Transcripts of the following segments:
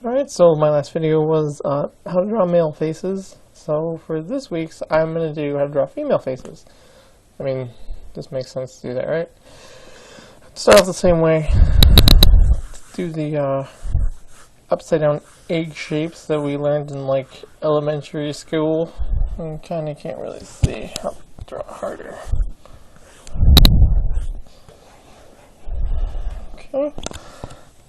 Alright, so my last video was how to draw male faces. So for this week's, I'm going to do how to draw female faces. I mean, this makes sense to do that, right? Start off the same way. Do the upside down egg shapes that we learned in like elementary school. And kind of can't really see. I'll draw harder. Okay.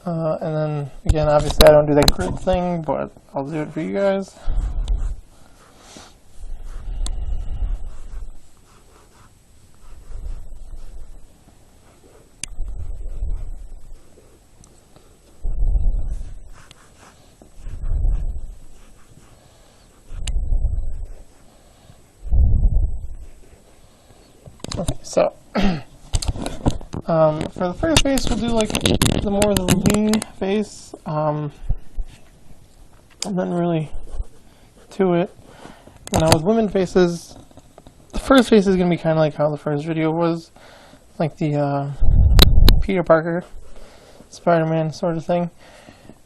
And then, again, obviously I don't do that grid thing, but I'll do it for you guys. Okay, so for the first face, we'll do like the more the lean face, and then really to it. Now with women faces, the first face is going to be kind of like how the first video was, like the Peter Parker, Spider-Man sort of thing.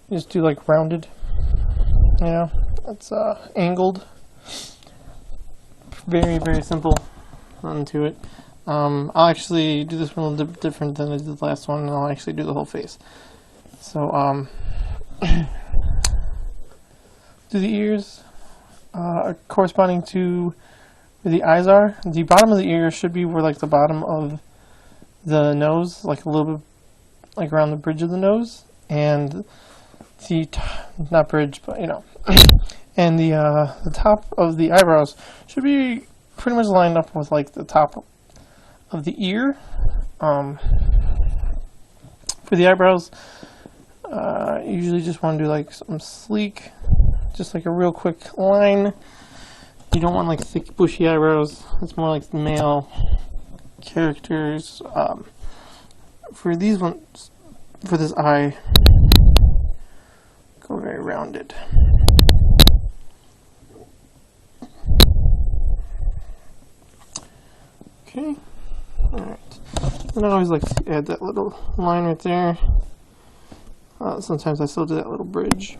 You just do like rounded, you know, it's angled, very, very simple onto it. I'll actually do this one a little different than I did the last one, and I'll actually do the whole face. So, do the ears corresponding to where the eyes are. The bottom of the ear should be where like the bottom of the nose, like a little bit like around the bridge of the nose, and the not bridge, but you know, and the top of the eyebrows should be pretty much lined up with like the top of the ear. For the eyebrows, usually just want to do like some sleek, just like a real quick line. You don't want like thick bushy eyebrows. It's more like the male characters. For these ones, for this eye, go very rounded. Okay. Alright, and I always like to add that little line right there. Sometimes I still do that little bridge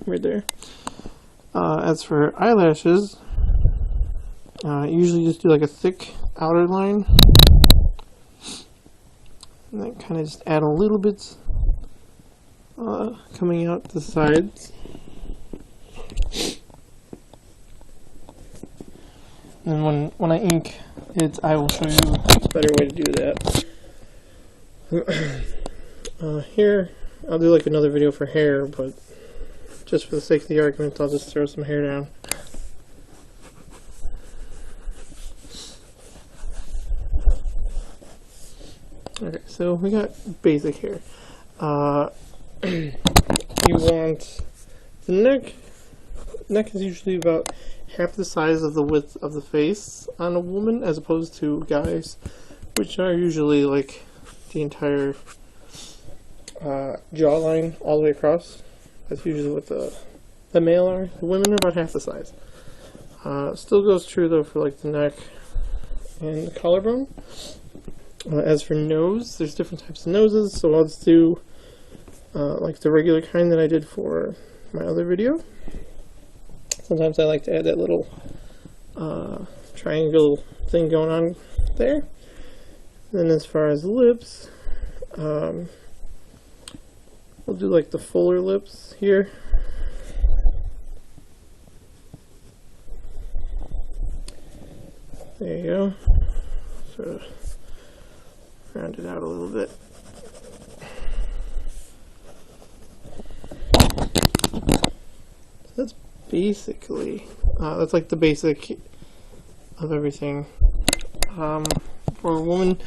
right there. As for eyelashes, usually just do like a thick outer line, and then kind of just add a little bit coming out the sides. And then when I ink it, I will show you a better way to do that. Here, I'll do like another video for hair, but just for the sake of the argument, I'll just throw some hair down. Okay, so we got basic hair. You want the neck. Neck is usually about half the size of the width of the face on a woman, as opposed to guys, which are usually like the entire jawline all the way across. That's usually what the male are. The women are about half the size. Still goes true though for like the neck and the collarbone. As for nose, there's different types of noses, so I'll just do like the regular kind that I did for my other video. Sometimes I like to add that little triangle thing going on there. And then as far as lips, we'll do like the fuller lips here. There you go. Sort of round it out a little bit. So that's basically, that's like the basic of everything. For a woman,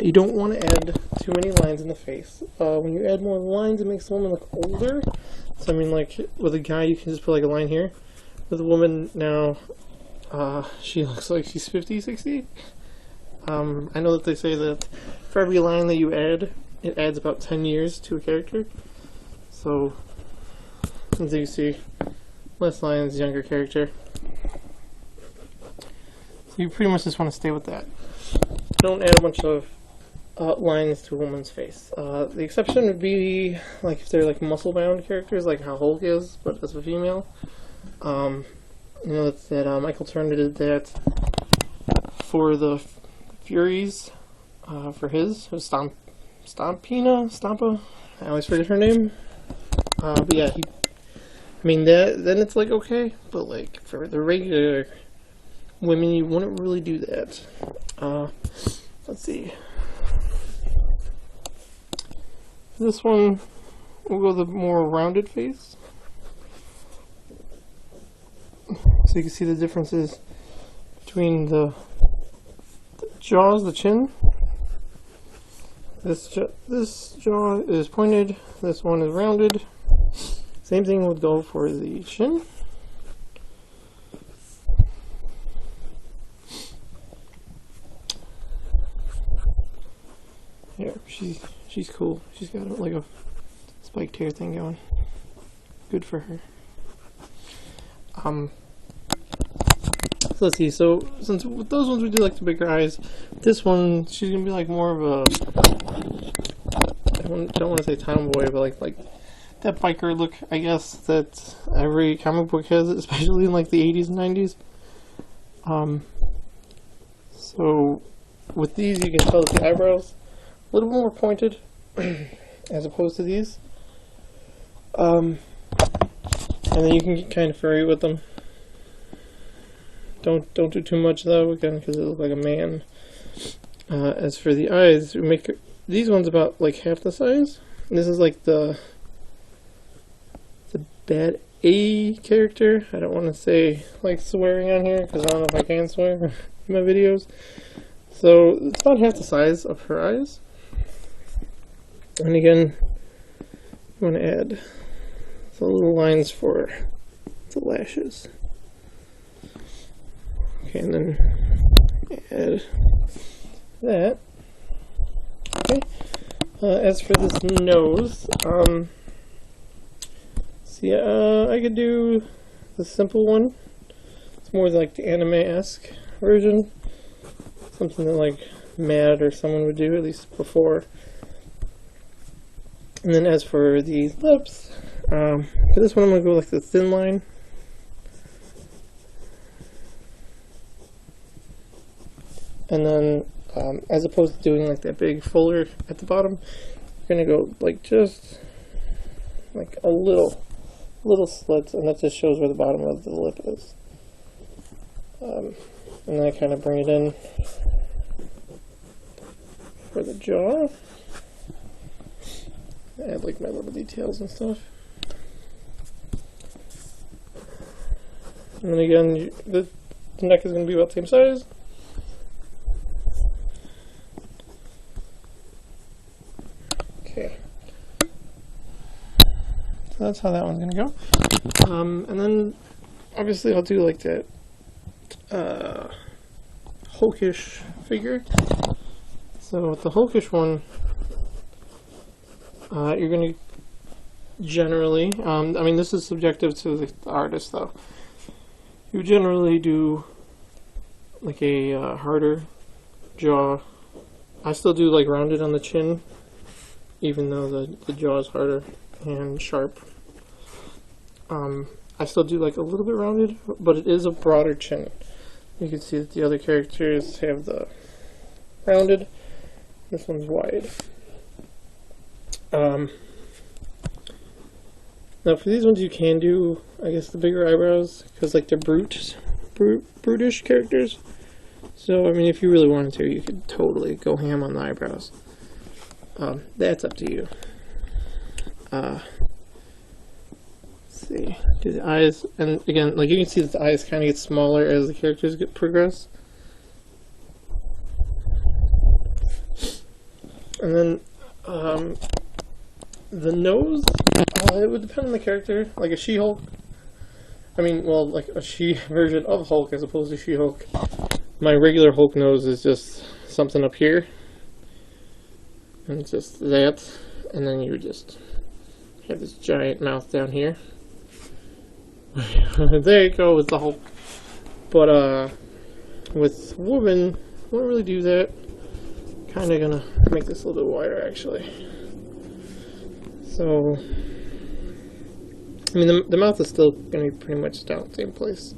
you don't want to add too many lines in the face. When you add more lines, it makes the woman look older. So I mean, like with a guy, you can just put like a line here. With a woman now, she looks like she's 50, 60. I know that they say that for every line that you add, it adds about 10 years to a character. So, as you see, less lines, younger character. So you pretty much just want to stay with that. Don't add a bunch of lines to a woman's face. The exception would be like if they're like muscle-bound characters, like how Hulk is, but as a female. You know that Michael Turner did that for the Furies, for his Stompa. I always forget her name. But yeah, I mean that then it's like okay, but like for the regular women, you wouldn't really do that. Let's see. This one, we'll go the more rounded face. So you can see the differences between the jaws, the chin. This jaw is pointed, this one is rounded. Same thing would go for the chin. Here, she's cool. She's got like a spiked hair thing going. Good for her. So let's see. So since with those ones we do like the bigger eyes, this one she's gonna be like more of a, I don't want to say tomboy, but like that biker look, I guess, that every comic book has, especially in like the 80s and 90s. So with these you can tell that the eyebrows a little more pointed as opposed to these. And then you can get kind of furry with them. Don't do too much though, again, because they look like a man. As for the eyes, we make these ones about like half the size. And this is like the bad A character. I don't want to say like swearing on here because I don't know if I can swear in my videos. So it's about half the size of her eyes. And again, I'm going to add the little lines for the lashes. Okay, and then add that. Okay. As for this nose, see, I could do the simple one. It's more like the anime-esque version. Something that like Mad or someone would do, at least before. And then as for the lips, for this one I'm going to go like the thin line. And then, as opposed to doing like that big fuller at the bottom, you're going to go like just like a little slit, and that just shows where the bottom of the lip is. And then I kind of bring it in for the jaw. Add like my little details and stuff. And then again, the neck is going to be about the same size. Okay. So that's how that one's going to go. And then obviously I'll do like that Hulkish figure. So with the Hulkish one, you're going to generally, I mean this is subjective to the artist though, you generally do like a harder jaw. I still do like rounded on the chin, even though the jaw is harder and sharp. I still do like a little bit rounded, but it is a broader chin. You can see that the other characters have the rounded, this one's wide. Now for these ones you can do, I guess, the bigger eyebrows, because like they're brutish characters. So I mean, if you really wanted to, you could totally go ham on the eyebrows. That's up to you. Let's see, do the eyes, and again, like you can see that the eyes kind of get smaller as the characters progress. And then the nose, it would depend on the character. Like a She-Hulk, I mean, well, like a She version of Hulk as opposed to She-Hulk. My regular Hulk nose is just something up here, and it's just that, and then you would just have this giant mouth down here. There you go with the Hulk. But with women, I don't really do that, kind of gonna make this a little bit wider actually. So, I mean, the mouth is still gonna be pretty much down at the same place.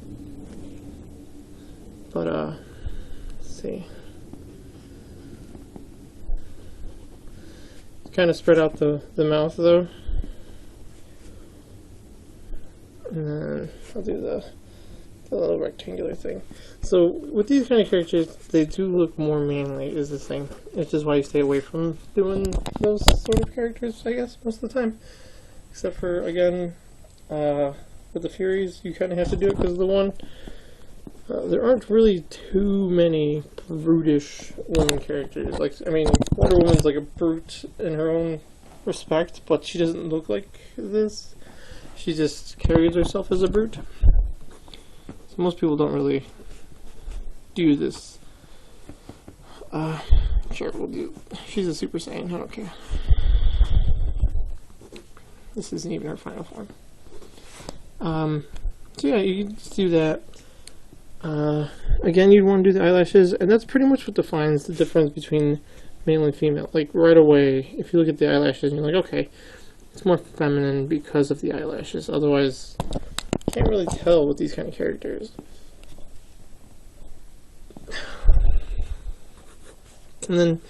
But, let's see. Kind of spread out the mouth though. And then I'll do the little rectangular thing. So with these kind of characters, they do look more manly is the thing. Which is why you stay away from doing those sort of characters, I guess, most of the time. Except for, again, with the Furies, you kind of have to do it because of the one. There aren't really too many brutish women characters. Like, I mean, Wonder Woman's like a brute in her own respect, but she doesn't look like this. She just carries herself as a brute. So most people don't really do this. Sure, we'll do. She's a Super Saiyan, I don't care. This isn't even her final form. So yeah, you can just do that. Again, you'd want to do the eyelashes, and that's pretty much what defines the difference between male and female. Like, right away, if you look at the eyelashes, and you're like, okay, it's more feminine because of the eyelashes. Otherwise, you can't really tell with these kind of characters. And then,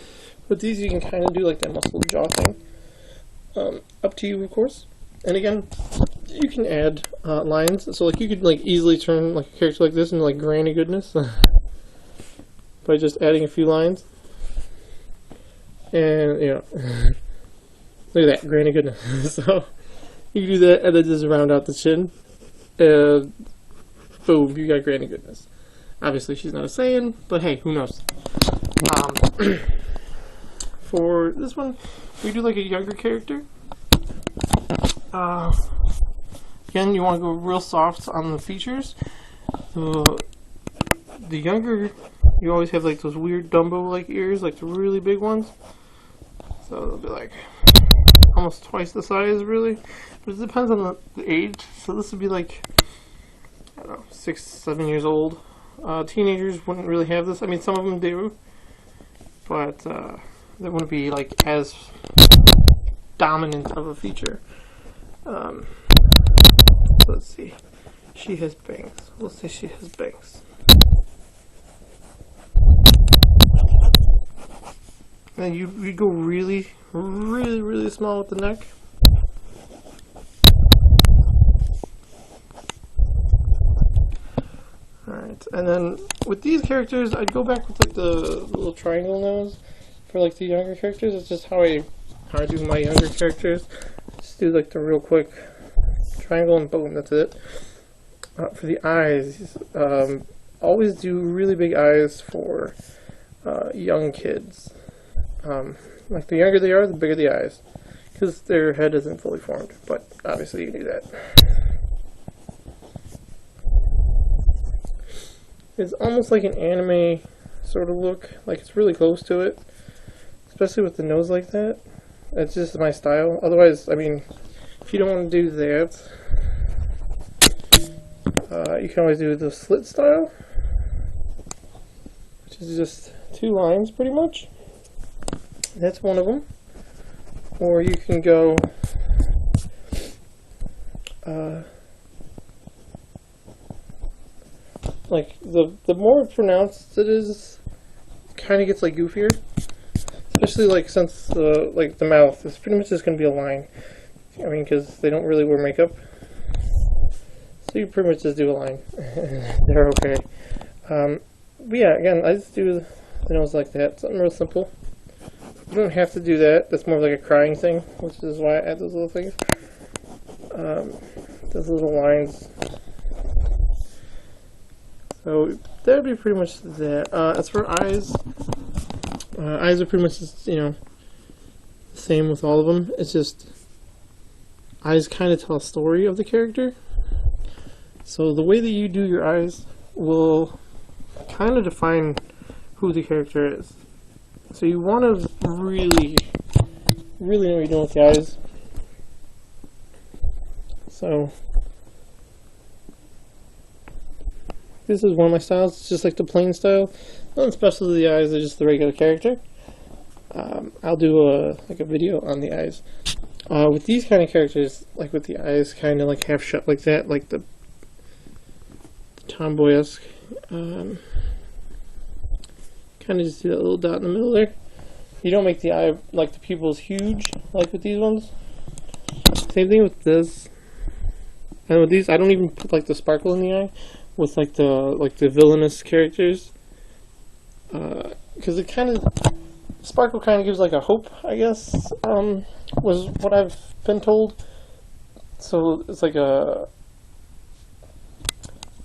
with these, you can kind of do like that muscle jaw thing. Up to you, of course. And again, you can add lines. So like you could like easily turn like a character like this into like Granny Goodness by just adding a few lines. And you know, look at that, Granny Goodness. So you can do that and then just round out the chin. And boom, you got Granny Goodness. Obviously she's not a Saiyan, but hey, who knows? For this one, we do like a younger character. Again, you want to go real soft on the features. The younger, you always have like those weird Dumbo-like ears, like the really big ones. So they'll be like almost twice the size, really. But it depends on the age. So this would be like, I don't know, 6, 7 years old. Teenagers wouldn't really have this. I mean, some of them do, but that wouldn't be like as dominant of a feature. Let's see. She has bangs. Let's say she has bangs. And you go really, really, really small with the neck. Alright, and then with these characters, I'd go back with like the little triangle nose for like the younger characters. It's just how I do my younger characters. Just do like the real quick triangle and boom, that's it. For the eyes, always do really big eyes for young kids. Like the younger they are, the bigger the eyes, because their head isn't fully formed, but obviously you do that. It's almost like an anime sort of look, like it's really close to it, especially with the nose like that. It's just my style. Otherwise, I mean, if you don't want to do that, you can always do the slit style, which is just 2 lines pretty much. That's one of them. Or you can go like the more pronounced it is, kind of gets like goofier. Especially like since like the mouth is pretty much just going to be a line. I mean, because they don't really wear makeup, so you pretty much just do a line. They're okay. But yeah, again, I just do the nose like that. Something real simple. You don't have to do that. That's more of like a crying thing, which is why I add those little things. Those little lines. So that would be pretty much that. As for eyes, eyes are pretty much just, you know, the same with all of them. It's just eyes kind of tell a story of the character. So the way that you do your eyes will kind of define who the character is. So you want to really know what you're doing with the eyes. So this is one of my styles. It's just like the plain style. Nothing special to the eyes, they're just the regular character. I'll do like a video on the eyes. With these kind of characters, like with the eyes kind of like half shut like that, like the tomboy-esque, kind of just do that little dot in the middle there. You don't make the eye, like the pupils, huge, like with these ones. Same thing with this. And with these, I don't even put like the sparkle in the eye with like the villainous characters, because it kind of sparkle kind of gives like a hope, I guess. Was what I've been told. So it's like a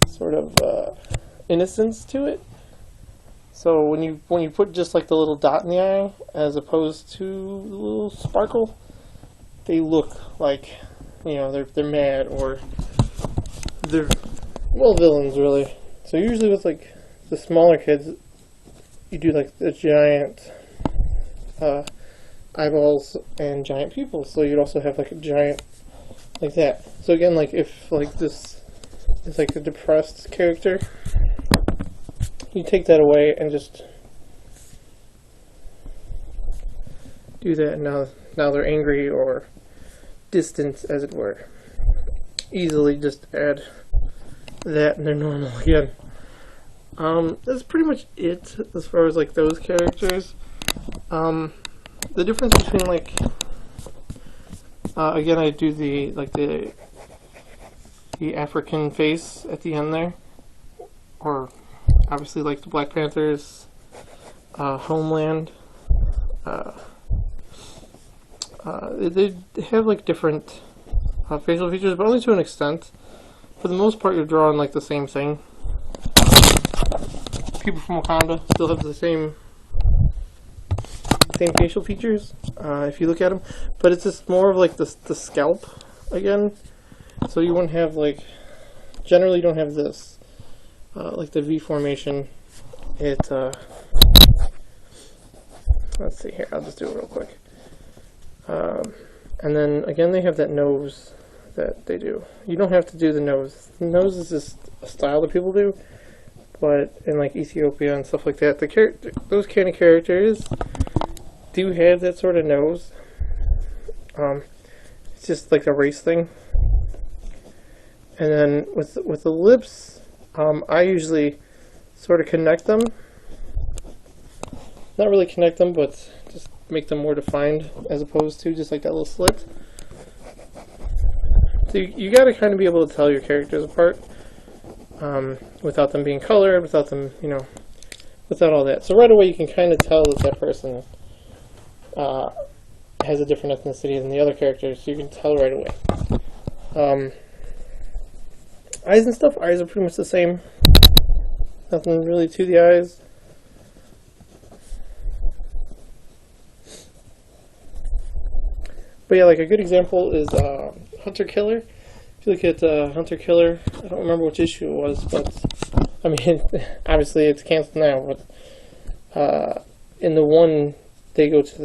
sort of innocence to it. So when you put just like the little dot in the eye as opposed to the little sparkle, they look like, you know, they're mad, or they're, well, villains really. So usually with like the smaller kids, you do like the giant eyeballs and giant pupils. So you'd also have like a giant like that. So again, like if like this is like a depressed character, you take that away and just do that, and now they're angry or distant, as it were. Easily just add that and they're normal again. That's pretty much it as far as like those characters. The difference between like again, I do the African face at the end there, or obviously like the Black Panthers, Homeland. They have like different facial features, but only to an extent. For the most part, you're drawing like the same thing. People from Wakanda still have the same facial features, if you look at them, but it's just more of like the scalp again. So you wouldn't have like, generally you don't have this like the V formation. It let's see here, I'll just do it real quick. And then again, they have that nose that they do. You don't have to do the nose. The nose is just a style that people do, but in like Ethiopia and stuff like that, those kind of characters do have that sort of nose. It's just like a race thing. And then with the lips, I usually sort of connect them. Not really connect them, but just make them more defined, as opposed to just like that little slit. So you got to kind of be able to tell your characters apart, without them being colored, without them, you know, without all that. So right away you can kind of tell that person has a different ethnicity than the other characters, so you can tell right away. Eyes and stuff, eyes are pretty much the same. Nothing really to the eyes. But yeah, like a good example is Hunter Killer. If you look at Hunter Killer, I don't remember which issue it was, but I mean, obviously it's canceled now. But in the one, they go to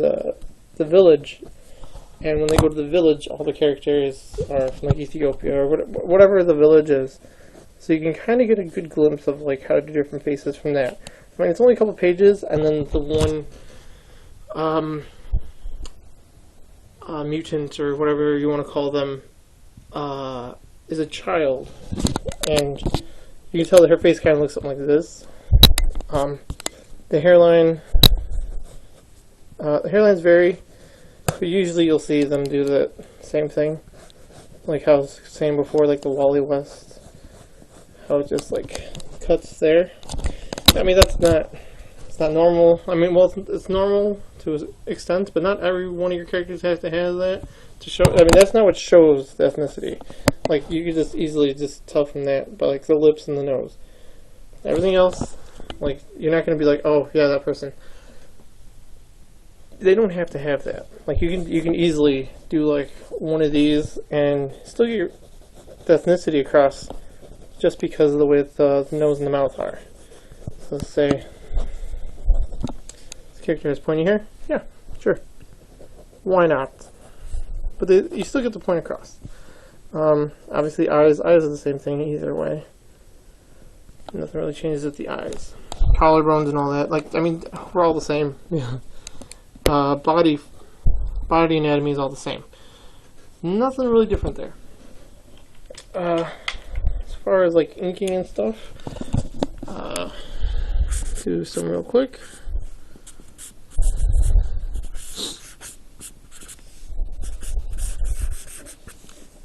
the village, and when they go to the village, all the characters are from like Ethiopia or whatever the village is. So you can kind of get a good glimpse of like how to do different faces from that. I mean, it's only a couple pages, and then the one mutant, or whatever you want to call them, is a child, and you can tell that her face kind of looks something like this. The hairlines vary, but usually you'll see them do the same thing, like how I was saying before, like the Wally West, how it just like cuts there. I mean, it's not normal. I mean, well, it's normal to an extent, but not every one of your characters has to have that to show. I mean, that's not what shows the ethnicity. Like, you can just easily just tell from that by like the lips and the nose. Everything else, like, you're not going to be like, oh yeah, that person. They don't have to have that. Like, you can easily do like one of these and still get your ethnicity across, just because of the way the nose and the mouth are. So let's say this character has pointy hair. Yeah, sure. Why not? But you still get the point across. Obviously, eyes are the same thing either way. Nothing really changes with the eyes. Collarbones and all that. Like, I mean, we're all the same. Yeah. body anatomy is all the same. Nothing really different there. As far as like inking and stuff, do some real quick.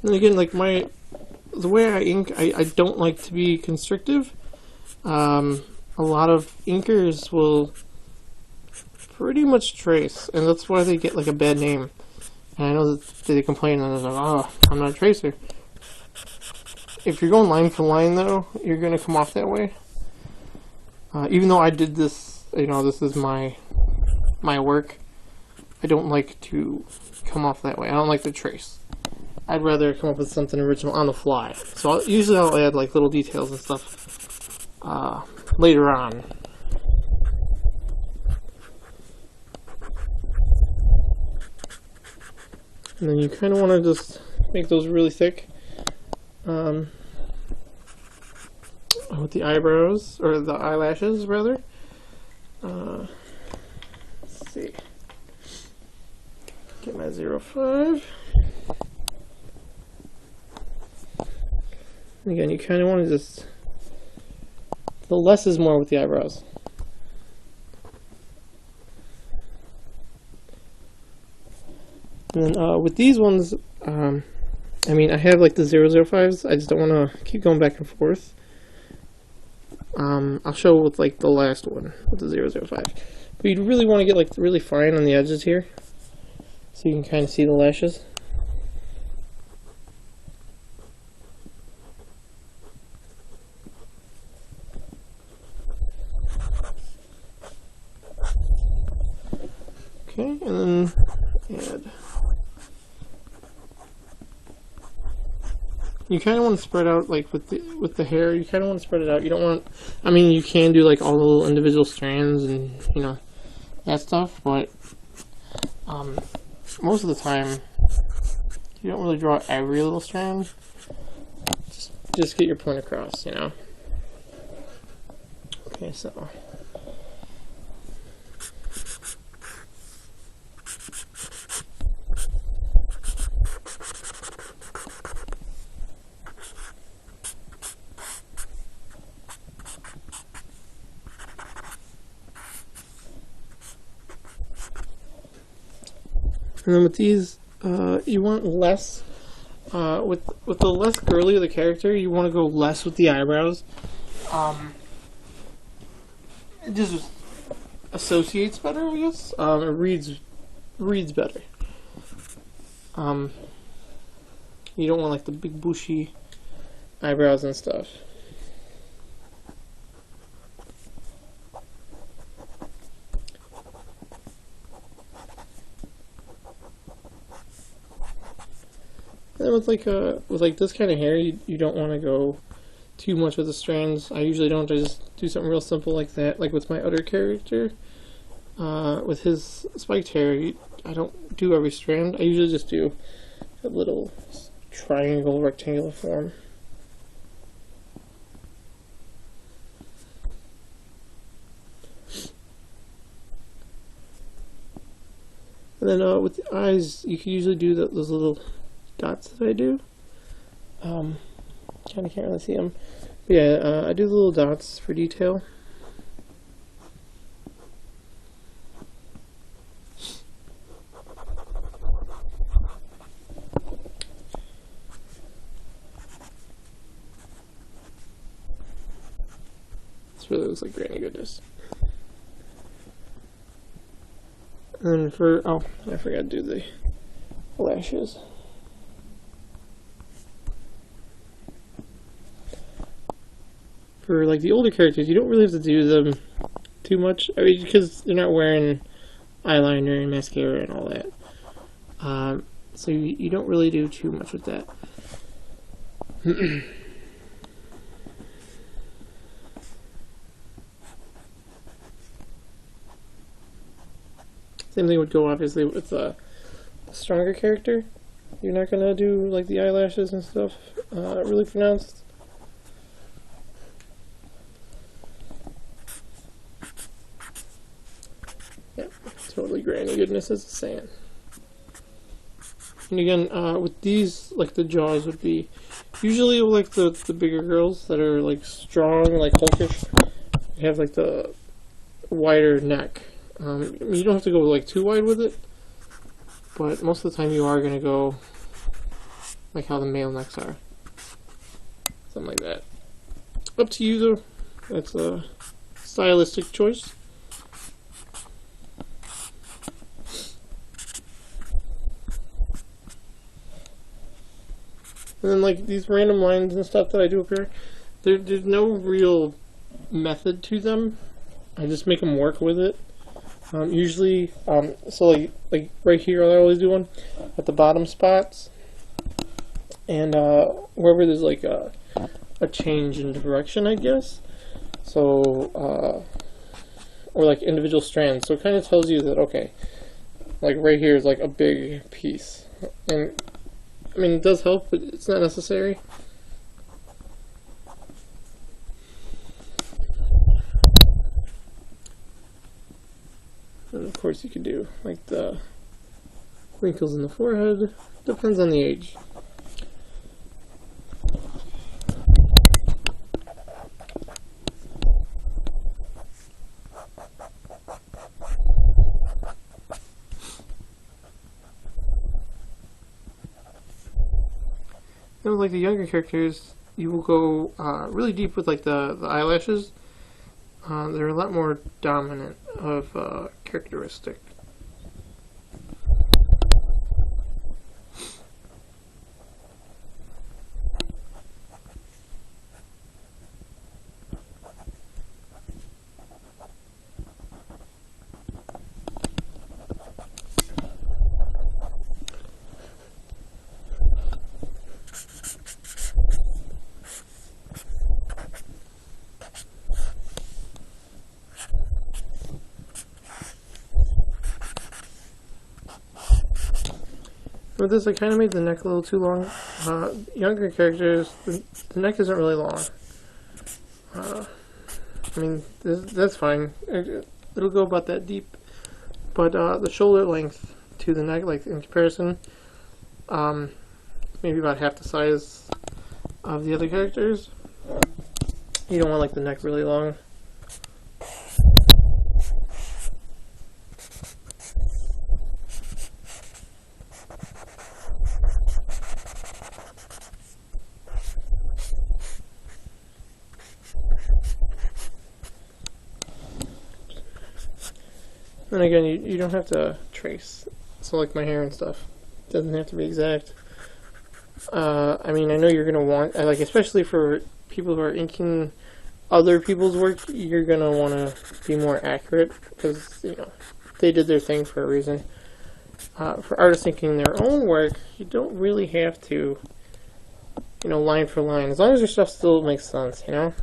And again, like the way I ink, I don't like to be constrictive. A lot of inkers will pretty much trace, and that's why they get like a bad name. And I know that they complain and they're like, oh, I'm not a tracer. If you're going line for line though, you're gonna come off that way. Even though I did this, you know, this is my work, I don't like to come off that way. I don't like to trace. I'd rather come up with something original on the fly. So usually I'll add like little details and stuff later on. And then you kind of want to just make those really thick with the eyebrows, or the eyelashes rather. Let's see. Get my 0.5. And again, you kind of want to just, the less is more with the eyebrows. And then with these ones, I mean, I have like the 0.05s. I just don't want to keep going back and forth. I'll show with like the last one with the 0.05. But you really want to get like really fine on the edges here, so you can kind of see the lashes. Okay, and then add. You kind of want to spread out, like with the hair. You kind of want to spread it out. You don't want. I mean, you can do like all the little individual strands and you know that stuff, but most of the time you don't really draw every little strand. Just get your point across, you know. Okay, so. And then with these, you want less, with the less girly of the character, you want to go less with the eyebrows. It just associates better, I guess. It reads better. You don't want like the big bushy eyebrows and stuff. And with like this kind of hair, you don't want to go too much with the strands. I usually don't. I just do something real simple like that. Like with my other character, with his spiked hair, I don't do every strand. I usually just do a little triangle, rectangular form. And then with the eyes, you can usually do those little dots that I do. Kind of can't really see them. But yeah, I do the little dots for detail. This really looks like Granny Goodness. And then for, oh, I forgot to do the lashes. For like the older characters, you don't really have to do them too much. I mean, because they're not wearing eyeliner and mascara and all that. So you don't really do too much with that. Same thing would go obviously with a stronger character. You're not gonna do like the eyelashes and stuff really pronounced. totally granny goodness as a sand. And again, with these, like the jaws would be usually like the bigger girls that are like strong, like hulkish. You have like the wider neck. You don't have to go like too wide with it, but most of the time you are going to go like how the male necks are. Something like that. Up to you though. That's a stylistic choice. And then like these random lines and stuff that I do up here, there's no real method to them. I just make them work with it. Usually, so like right here, I always do one at the bottom spots, and wherever there's like a change in direction, I guess. So or like individual strands. So it kind of tells you that okay, like right here is like a big piece, and I mean it does help, but it's not necessary. And of course you could do like the wrinkles in the forehead. Depends on the age. And with like the younger characters, you will go really deep with like the eyelashes. They're a lot more dominant of characteristic. With this, I kind of made the neck a little too long. Younger characters, the neck isn't really long. I mean, that's fine. It'll go about that deep. But the shoulder length to the neck, like in comparison, maybe about half the size of the other characters. You don't want like the neck really long. And again, you don't have to trace. So like my hair and stuff, it doesn't have to be exact. I mean, I know you're gonna want, like especially for people who are inking other people's work, you're gonna want to be more accurate because you know they did their thing for a reason. For artists inking their own work, you don't really have to, you know, line for line, as long as your stuff still makes sense, you know.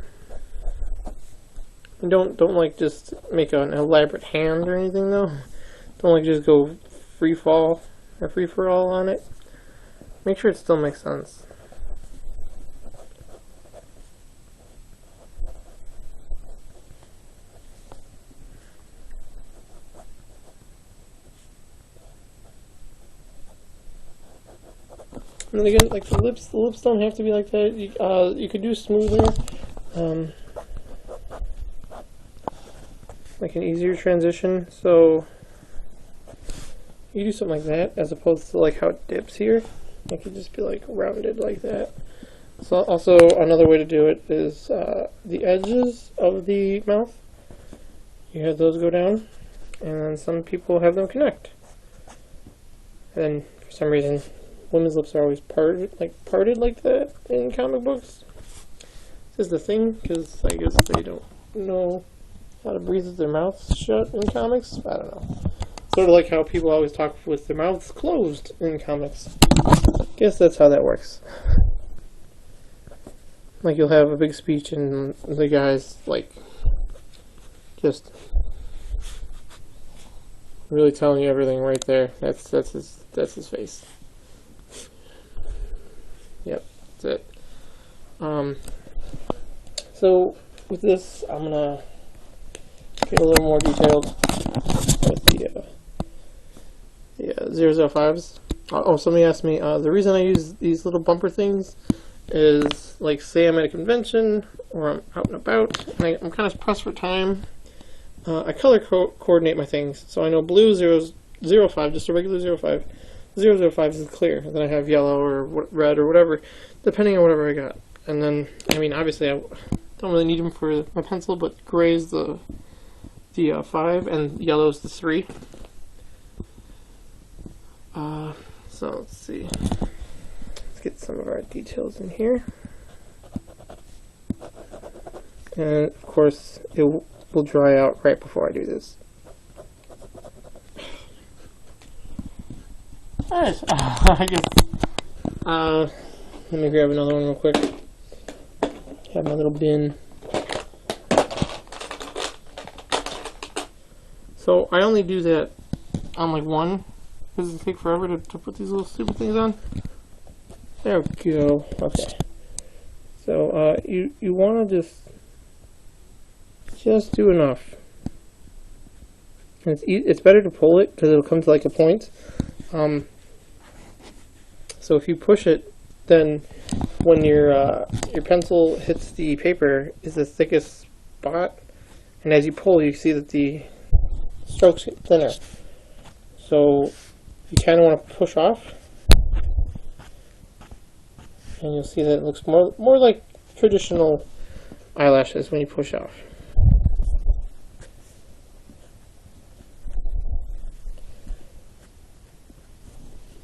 Don't like just make an elaborate hand or anything though. Don't like just go free fall or free for all on it. Make sure it still makes sense. And again, like the lips don't have to be like that. You could do smoother. Like an easier transition, so you do something like that as opposed to like how it dips here. It could just be like rounded like that. So also another way to do it is the edges of the mouth. You have those go down, and then some people have them connect. And then for some reason, women's lips are always parted like that in comic books. This is the thing, because I guess they don't know how to breathe with their mouths shut in comics? I don't know. Sort of like how people always talk with their mouths closed in comics. Guess that's how that works. Like you'll have a big speech and the guy's like just really telling you everything right there. That's his face. Yep, that's it. So with this, I'm gonna get a little more detailed with Yeah, 005s. Oh, somebody asked me, the reason I use these little bumper things is, like, say I'm at a convention or I'm out and about, and I'm kind of pressed for time. I color coordinate my things, so I know blue 005, just a regular 05. 005 is clear, and then I have yellow or red or whatever, depending on whatever I got. And then, I mean, obviously I don't really need them for my pencil, but gray is the 5 and yellow is the 3. So let's see. Let's get some of our details in here. And of course, it will dry out right before I do this. Alright, I guess. Let me grab another one real quick. Have my little bin. So I only do that on like one, because it takes forever to put these little stupid things on. There we go. Okay. So you want to just do enough. And it's better to pull it because it'll come to like a point. So if you push it, then when your pencil hits the paper is the thickest spot, and as you pull, you see that the strokes get thinner. So you kind of want to push off, and you'll see that it looks more like traditional eyelashes when you push off.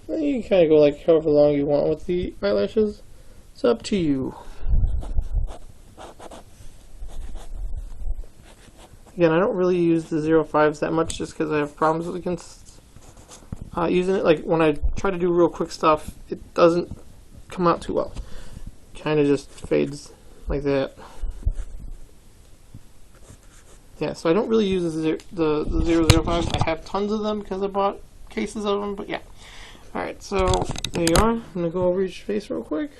You can kind of go like however long you want with the eyelashes. It's up to you. Again, I don't really use the 05s that much just because I have problems against using it. Like when I try to do real quick stuff, it doesn't come out too well. Kind of just fades like that. Yeah, so I don't really use the 005s. I have tons of them because I bought cases of them, but yeah. Alright, so there you are. I'm going to go over each face real quick.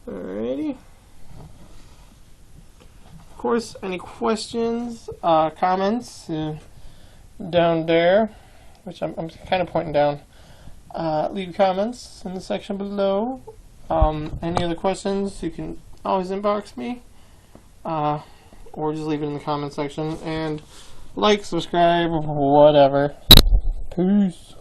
Alrighty. Of course, any questions, comments, down there, which I'm kind of pointing down, leave comments in the section below. Any other questions, you can always inbox me, or just leave it in the comment section, and like, subscribe, whatever. Peace.